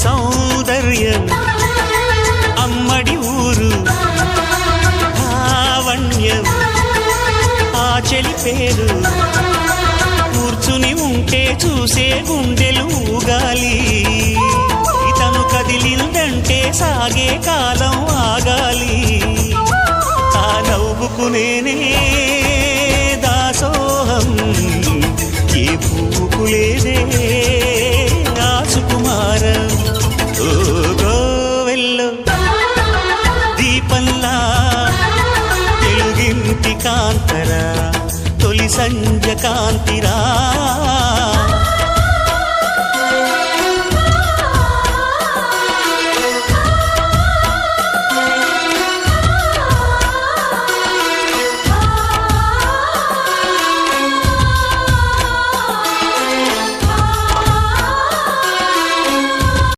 సౌందర్యం అమ్మడి ఊరు లావణ్యం ఆ చెలి పేరు కూర్చుని ఉంటే చూసే గుండెలు ఊగాలి ఇతను కదిలిందంటే సాగే కాలం ఆగాలి ఆ నవ్వుకు నేనే దాసోహం ఏ పువ్వుకు లేదే ఆ సుకుమారం ఓ గోవెల్లో దీపంలా తెలుగింటి కాంతరా తొలి సంధ్య కాంతిరా